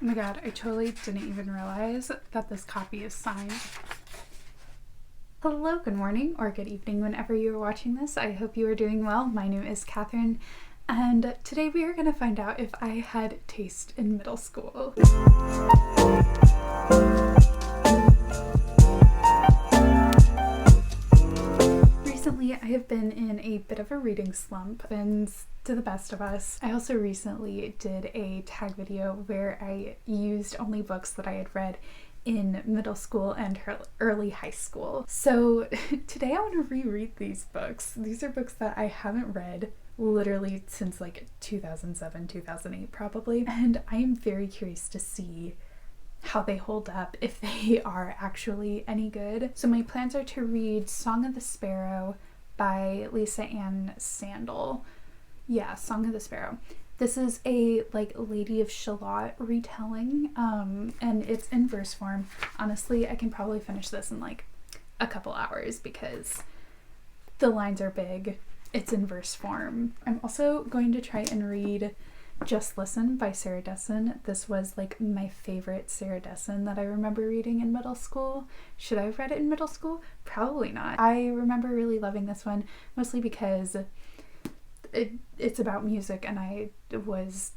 Oh my god, I totally didn't even realize that this copy is signed. Hello, good morning, or good evening whenever you are watching this. I hope you are doing well. My name is Katherine, and today we are going to find out if I had taste in middle school. Recently, I have been in a bit of a reading slump, and to the best of us. I also recently did a tag video where I used only books that I had read in middle school and early high school. So today I want to reread these books. These are books that I haven't read literally since like 2007, 2008 probably, and I am very curious to see how they hold up, if they are actually any good. So my plans are to read Song of the Sparrow by Lisa Ann Sandell. Yeah, Song of the Sparrow. This is a like Lady of Shalott retelling, and it's in verse form. Honestly, I can probably finish this in like a couple hours because the lines are big. It's in verse form. I'm also going to try and read Just Listen by Sarah Dessen. This was like my favorite Sarah Dessen that I remember reading in middle school. Should I have read it in middle school? Probably not. I remember really loving this one, mostly because it's about music, and I was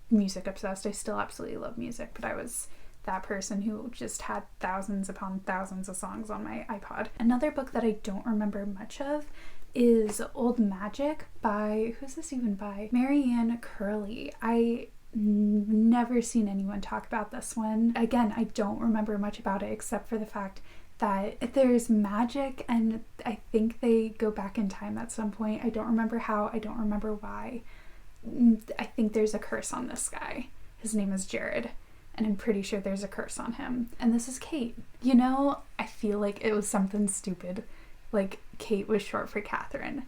music obsessed. I still absolutely love music, but I was that person who just had thousands upon thousands of songs on my iPod. Another book that I don't remember much of is Old Magic by, who's this even by? Marianne Curley. I never seen anyone talk about this one. Again, I don't remember much about it except for the fact that there's magic, and I think they go back in time at some point. I don't remember how, I don't remember why. I think there's a curse on this guy. His name is Jared, and I'm pretty sure there's a curse on him. And this is Kate. You know, I feel like it was something stupid. Like, Kate was short for Katherine,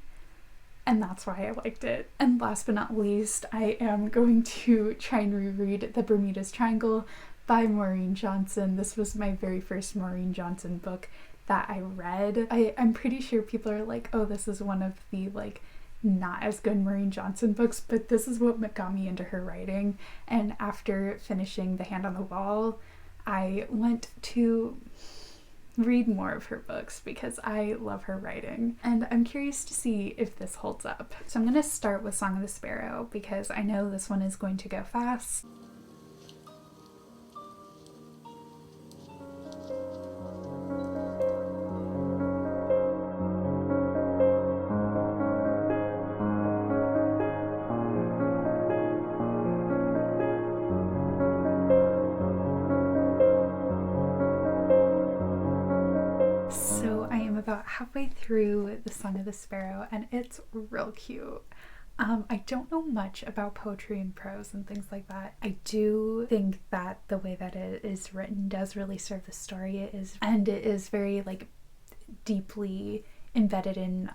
and that's why I liked it. And last but not least, I am going to try and reread The Bermudez Triangle by Maureen Johnson. This was my very first Maureen Johnson book that I read. I'm pretty sure people are like, oh, this is one of the like not as good Maureen Johnson books, but this is what got me into her writing. And after finishing The Hand on the Wall, I went to read more of her books because I love her writing, and I'm curious to see if this holds up. So I'm going to start with Song of the Sparrow because I know this one is going to go fast. About halfway through The Song of the Sparrow, and it's real cute. I don't know much about poetry and prose and things like that. I do think that the way that it is written does really serve the story. It is very like deeply embedded in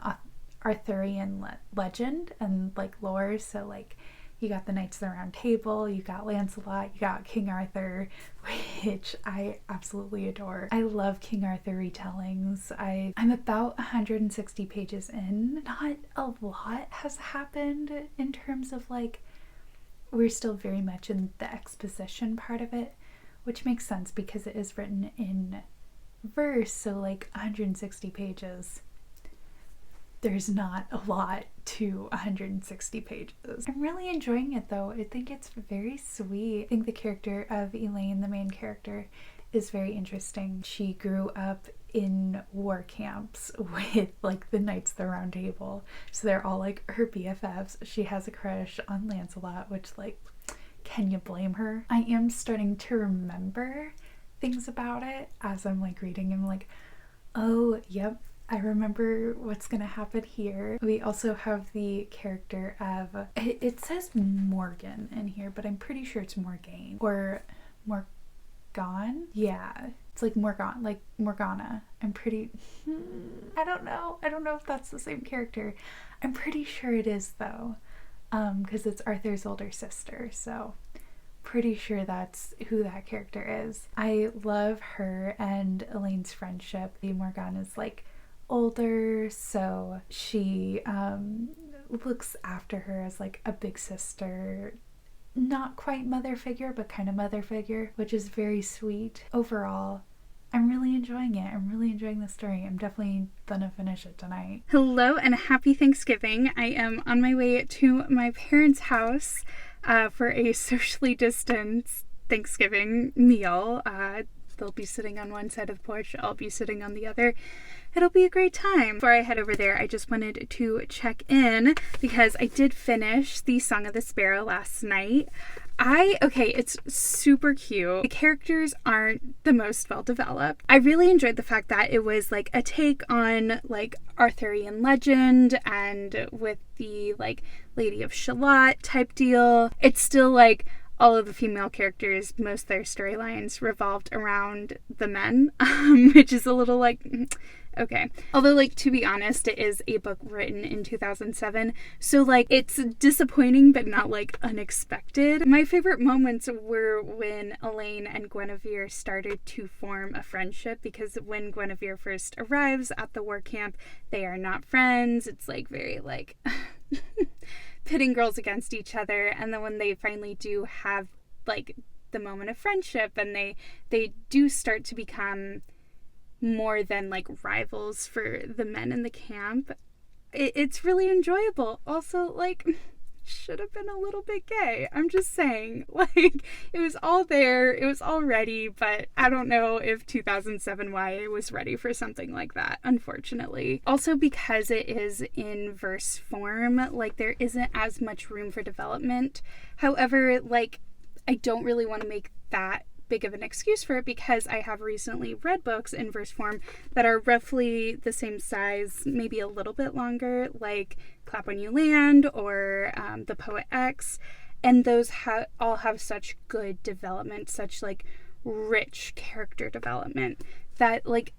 Arthurian legend and like lore. So like you got the Knights of the Round Table, you got Lancelot, you got King Arthur, which I absolutely adore. I love King Arthur retellings. I'm about 160 pages in. Not a lot has happened in terms of like, we're still very much in the exposition part of it, which makes sense because it is written in verse, so like 160 pages. There's not a lot to 160 pages. I'm really enjoying it though. I think it's very sweet. I think the character of Elaine, the main character, is very interesting. She grew up in war camps with like the Knights of the Round Table, so they're all like her BFFs. She has a crush on Lancelot, which like, can you blame her? I am starting to remember things about it as I'm like reading. I'm like, oh yep, I remember what's gonna happen here. We also have the character of, it says Morgan in here, but I'm pretty sure it's Morgaine or Morgan. Yeah, it's like Morgan, like Morgana. I'm pretty, I don't know if that's the same character. I'm pretty sure it is though, because it's Arthur's older sister, so pretty sure that's who that character is. I love her and Elaine's friendship. Morgan is like older, so she looks after her as like a big sister not quite mother figure, but kind of mother figure, which is very sweet. Overall, I'm really enjoying it. I'm really enjoying the story. I'm definitely gonna finish it tonight. Hello and happy Thanksgiving. I am on my way to my parents' house for a socially distanced Thanksgiving meal. They'll be sitting on one side of the porch, I'll be sitting on the other. It'll be a great time. Before I head over there, I just wanted to check in because I did finish The Song of the Sparrow last night. It's super cute. The characters aren't the most well developed. I really enjoyed the fact that it was like a take on like Arthurian legend and with the like Lady of Shalott type deal. It's still like all of the female characters, most of their storylines revolved around the men, which is a little like, okay. Although, like, to be honest, it is a book written in 2007, so, like, it's disappointing but not, like, unexpected. My favorite moments were when Elaine and Guinevere started to form a friendship, because when Guinevere first arrives at the war camp, they are not friends. It's, like, very, like... pitting girls against each other, and then when they finally do have like the moment of friendship and they do start to become more than like rivals for the men in the camp, it's really enjoyable. Also, like, should have been a little bit gay. I'm just saying, like, it was all there, it was all ready, but I don't know if 2007 YA was ready for something like that, unfortunately. Also, because it is in verse form, like, there isn't as much room for development. However, like, I don't really want to make that big of an excuse for it because I have recently read books in verse form that are roughly the same size, maybe a little bit longer, like Clap When You Land or The Poet X, and those all have such good development, such like rich character development that like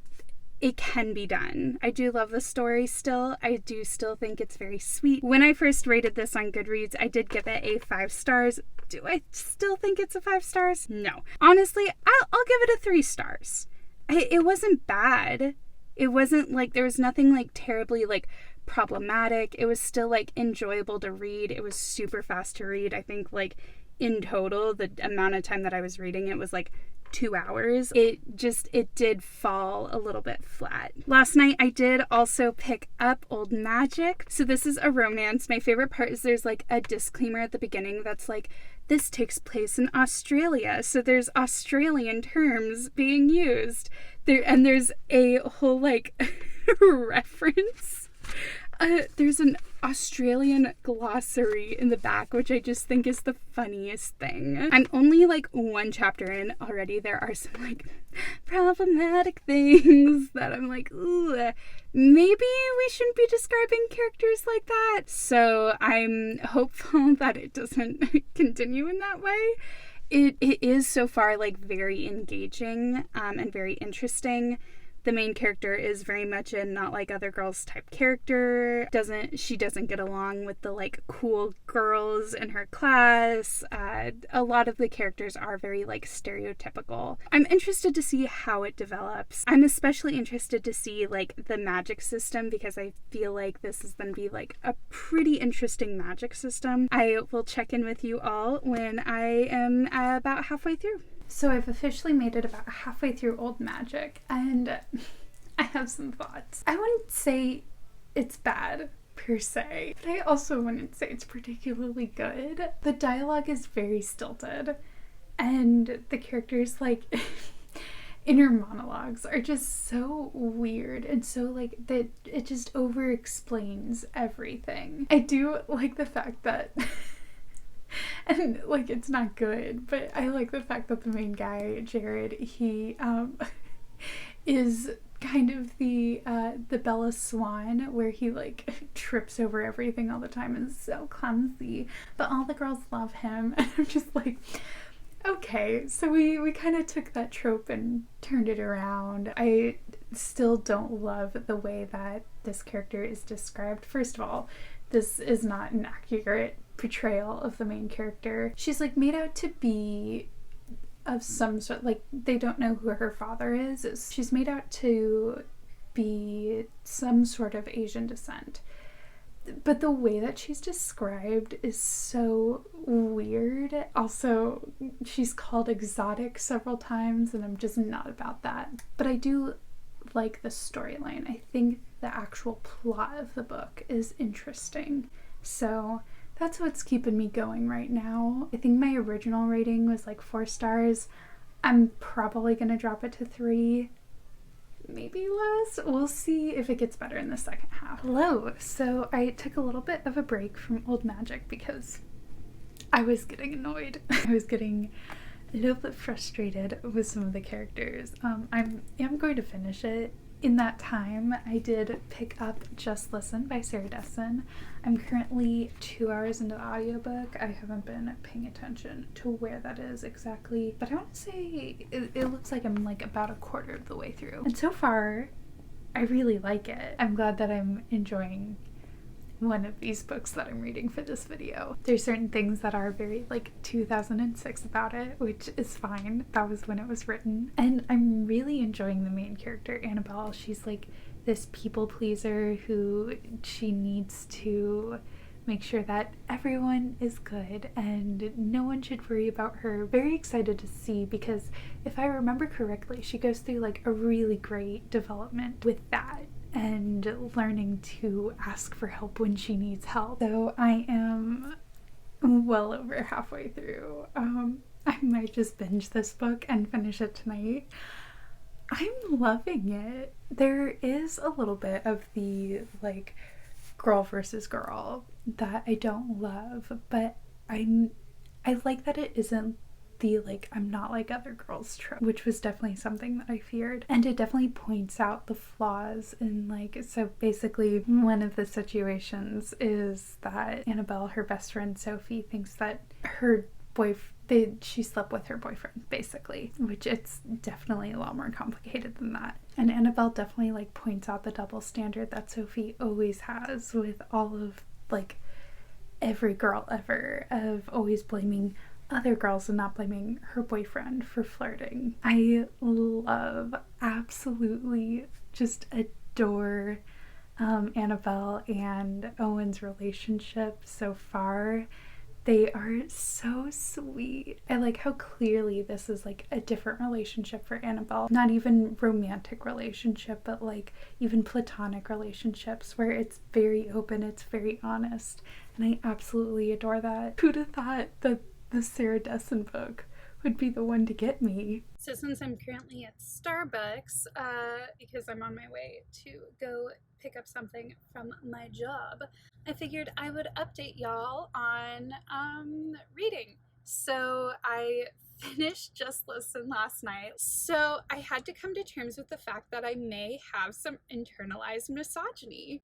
it can be done. I do love the story still. I do still think it's very sweet. When I first rated this on Goodreads, I did give it a 5 stars. Do I still think it's a 5 stars? No. Honestly, I'll give it a 3 stars. It wasn't bad. It wasn't like, there was nothing like terribly like problematic. It was still like enjoyable to read. It was super fast to read. I think like in total, the amount of time that I was reading it was like 2 hours. It did fall a little bit flat. Last night I did also pick up Old Magic. So this is a romance. My favorite part is there's like a disclaimer at the beginning that's like, this takes place in Australia. So there's Australian terms being used. There's a whole like reference. There's an Australian glossary in the back, which I just think is the funniest thing. I'm only like 1 chapter in already. There are some like problematic things that I'm like, ooh, maybe we shouldn't be describing characters like that. So I'm hopeful that it doesn't continue in that way. It is so far like very engaging and very interesting. The main character is very much a not like other girls type character. She doesn't get along with the like cool girls in her class. A lot of the characters are very like stereotypical. I'm interested to see how it develops. I'm especially interested to see like the magic system because I feel like this is going to be like a pretty interesting magic system. I will check in with you all when I am about halfway through. So I've officially made it about halfway through Old Magic, and I have some thoughts. I wouldn't say it's bad, per se, but I also wouldn't say it's particularly good. The dialogue is very stilted, and the characters, like, inner monologues are just so weird, and so, like, that it just over-explains everything. I do like the fact that... and like it's not good, but I like the fact that the main guy, Jared, he is kind of the Bella Swan, where he like trips over everything all the time and is so clumsy, but all the girls love him. And I'm just like, okay, so we kind of took that trope and turned it around. I still don't love the way that this character is described. First of all, this is not an accurate portrayal of the main character. She's like made out to be of some sort, like they don't know who her father is. She's made out to be some sort of Asian descent. But the way that she's described is so weird. Also, she's called exotic several times, and I'm just not about that. But I do like the storyline. I think the actual plot of the book is interesting. So that's what's keeping me going right now. I think my original rating was like 4 stars. I'm probably gonna drop it to 3. Maybe less. We'll see if it gets better in the second half. Hello. So I took a little bit of a break from Old Magic because I was getting annoyed. I was getting a little bit frustrated with some of the characters. I am going to finish it. In that time, I did pick up Just Listen by Sarah Dessen. I'm currently 2 hours into the audiobook. I haven't been paying attention to where that is exactly, but I want to say it looks like I'm like about a quarter of the way through. And so far, I really like it. I'm glad that I'm enjoying one of these books that I'm reading for this video. There's certain things that are very like 2006 about it, which is fine. That was when it was written. And I'm really enjoying the main character, Annabelle. She's like this people pleaser who she needs to make sure that everyone is good and no one should worry about her. Very excited to see, because if I remember correctly, she goes through like a really great development with that and learning to ask for help when she needs help. So I am well over halfway through. I might just binge this book and finish it tonight. I'm loving it. There is a little bit of the like girl versus girl that I don't love, but I like that it isn't the like I'm not like other girls trope, which was definitely something that I feared. And it definitely points out the flaws in like, so basically one of the situations is that Annabelle, her best friend Sophie, thinks that her she slept with her boyfriend basically, which it's definitely a lot more complicated than that. And Annabelle definitely like points out the double standard that Sophie always has with all of like every girl ever, of always blaming other girls and not blaming her boyfriend for flirting. I love, absolutely just adore Annabelle and Owen's relationship so far. They are so sweet. I like how clearly this is like a different relationship for Annabelle. Not even romantic relationship, but like even platonic relationships where it's very open, it's very honest. And I absolutely adore that. Who'd have thought that the Sarah Dessen book would be the one to get me? So since I'm currently at Starbucks, because I'm on my way to go pick up something from my job, I figured I would update y'all on reading. So I finished Just Listen last night. So I had to come to terms with the fact that I may have some internalized misogyny.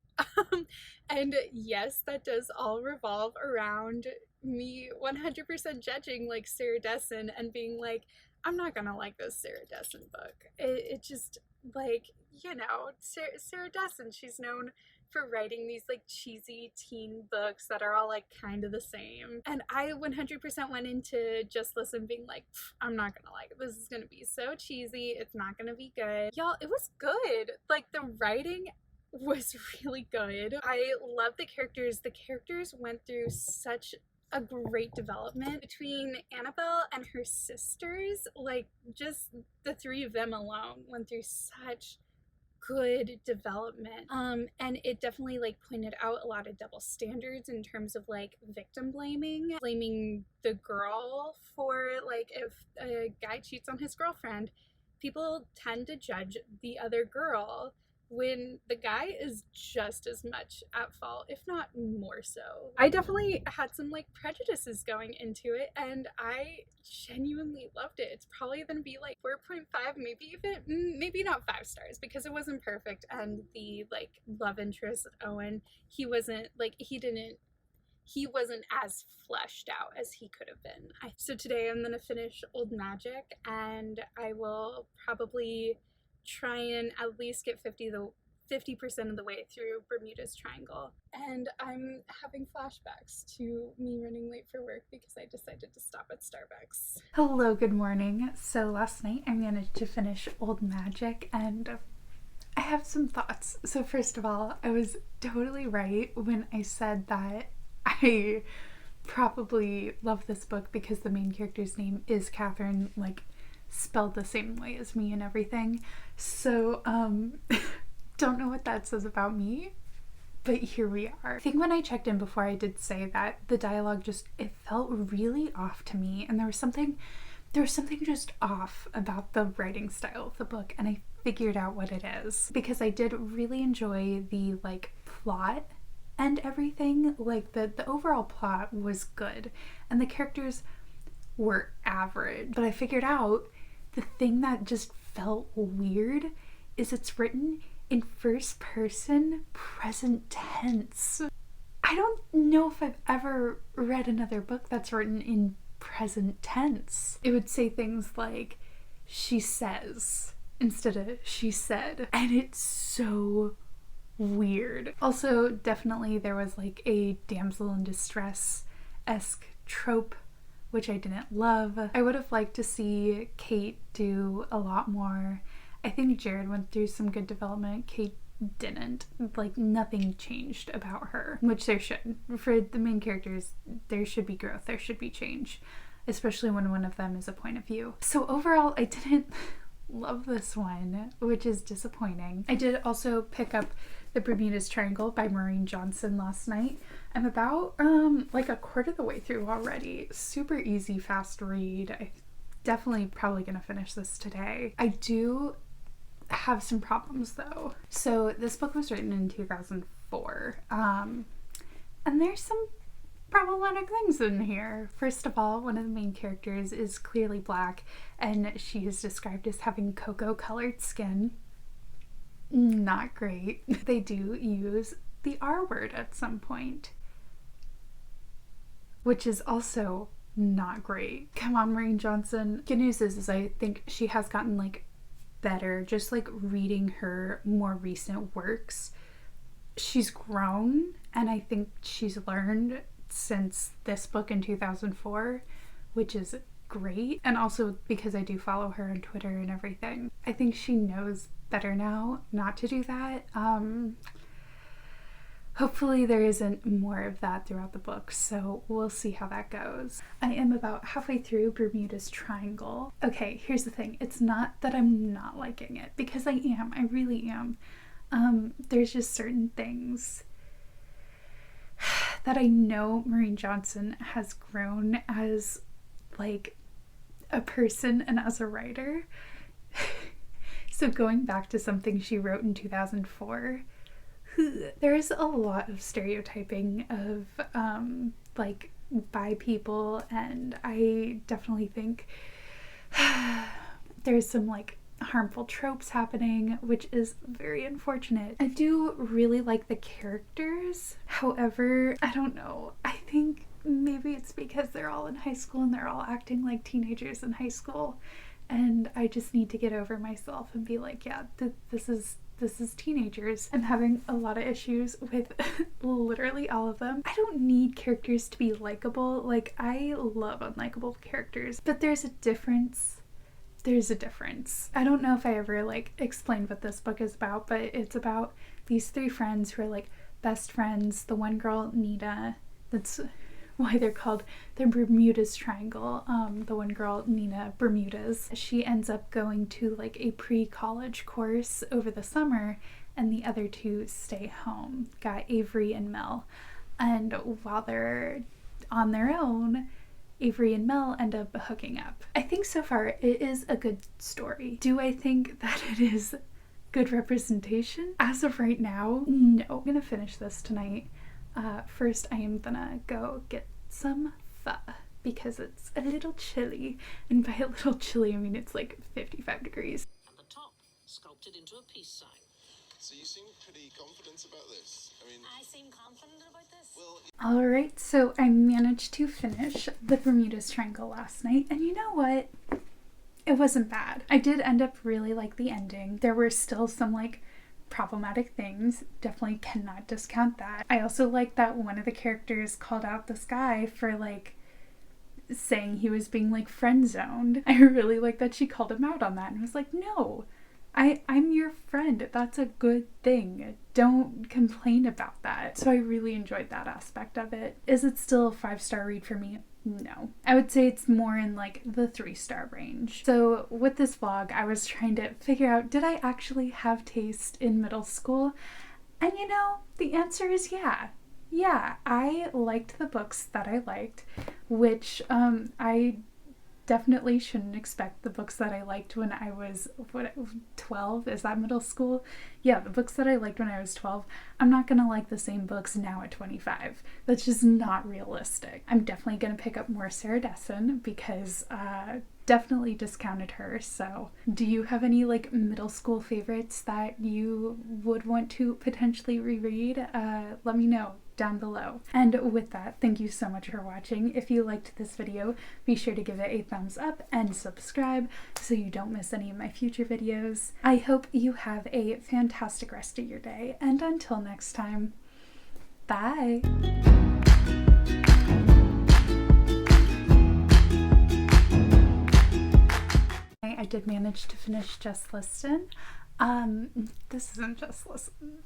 And yes, that does all revolve around me 100% judging like Sarah Dessen and being like, I'm not gonna like this Sarah Dessen book. It just like, you know, Sarah Dessen, she's known for writing these like cheesy teen books that are all like kind of the same. And I 100% went into Just Listen being like, I'm not gonna like it. This is gonna be so cheesy. It's not gonna be good. Y'all, it was good. Like the writing was really good. I love the characters. The characters went through such a great development between Annabelle and her sisters. Like just the 3 of them alone went through such good development. And it definitely like pointed out a lot of double standards in terms of like victim blaming the girl for like if a guy cheats on his girlfriend, people tend to judge the other girl when the guy is just as much at fault, if not more so. I definitely had some like prejudices going into it, and I genuinely loved it. It's probably gonna be like 4.5, maybe not 5 stars, because it wasn't perfect, and the like love interest Owen, he wasn't as fleshed out as he could have been. So today I'm gonna finish Old Magic, and I will probably try and at least get 50% of the way through Bermudez Triangle. And I'm having flashbacks to me running late for work because I decided to stop at Starbucks. Hello, good morning. So last night I managed to finish Old Magic, and I have some thoughts. So first of all, I was totally right when I said that I probably love this book because the main character's name is Katherine, like spelled the same way as me and everything. So don't know what that says about me, but here we are. I think when I checked in before, I did say that the dialogue just, it felt really off to me, and there was something just off about the writing style of the book, and I figured out what it is because I did really enjoy the like plot and everything. Like the overall plot was good and the characters were average, but I figured out the thing that just felt weird is it's written in first person present tense. I don't know if I've ever read another book that's written in present tense. It would say things like she says instead of she said, and it's so weird. Also, definitely there was like a damsel in distress-esque trope, which I didn't love. I would have liked to see Kate do a lot more. I think Jared went through some good development. Kate didn't. Like, nothing changed about her, which there should. For the main characters, there should be growth, there should be change, especially when one of them is a point of view. So overall, I didn't love this one, which is disappointing. I did also pick up The Bermudez Triangle by Maureen last night. I'm about like a quarter of the way through already. Super easy, fast read. I definitely probably gonna finish this today. I do have some problems though. So this book was written in 2004, and there's some problematic things in here. First of all, one of the main characters is clearly black, and she is described as having cocoa colored skin. Not great. They do use the R word at some point, which is also not great. Come on, Maureen Johnson. Good news is I think she has gotten like better, just like reading her more recent works. She's grown, and I think she's learned since this book in 2004, which is great. And also because I do follow her on Twitter and everything, I think she knows better now not to do that. Hopefully there isn't more of that throughout the book, so we'll see how that goes. I am about halfway through Bermudez Triangle. Okay, here's the thing. It's not that I'm not liking it, because I am. I really am. There's just certain things that I know Maureen Johnson has grown as like a person and as a writer. So going back to something she wrote in 2004, there's a lot of stereotyping of like bi people, and I definitely think there's some like harmful tropes happening, which is very unfortunate. I do really like the characters. However, I don't know. I think maybe it's because they're all in high school and they're all acting like teenagers in high school, and I just need to get over myself and be like, yeah, this is teenagers. I'm having a lot of issues with literally all of them. I don't need characters to be likable. Like, I love unlikable characters, but there's a difference. There's a difference. I don't know if I ever like explained what this book is about, but it's about these three friends who are like best friends. The one girl, Nina, that's why they're called the Bermudez Triangle. The one girl, Nina Bermudez, she ends up going to like a pre-college course over the summer, and the other two stay home. Got Avery and Mel. And while they're on their own, Avery and Mel end up hooking up. I think so far it is a good story. Do I think that it is good representation? As of right now, no. I'm gonna finish this tonight. First, I am gonna go get some pho because it's a little chilly, and by a little chilly I mean it's like 55 degrees. And the top sculpted into a peace sign. So you seem pretty confident about this. I seem confident about this. Well, Alright, so I managed to finish the Bermudez Triangle last night, and you know what? It wasn't bad. I did end up really like the ending. There were still some like problematic things. Definitely cannot discount that. I also like that one of the characters called out this guy for like saying he was being like friend zoned. I really like that she called him out on that and was like, no, I'm your friend. That's a good thing. Don't complain about that. So I really enjoyed that aspect of it. Is it still a 5-star read for me? No. I would say it's more in like the 3-star range. So with this vlog, I was trying to figure out, did I actually have taste in middle school? And you know, the answer is yeah. Yeah, I liked the books that I liked, which I definitely shouldn't expect the books that I liked when I was, 12? Is that middle school? Yeah, the books that I liked when I was 12, I'm not gonna like the same books now at 25. That's just not realistic. I'm definitely gonna pick up more Sarah Dessen because definitely discounted her. So do you have any like middle school favorites that you would want to potentially reread? Let me know down below. And with that, thank you so much for watching. If you liked this video, be sure to give it a thumbs up and subscribe so you don't miss any of my future videos. I hope you have a fantastic rest of your day, and until next time, bye! I did manage to finish Just Listen. This isn't Just Listen.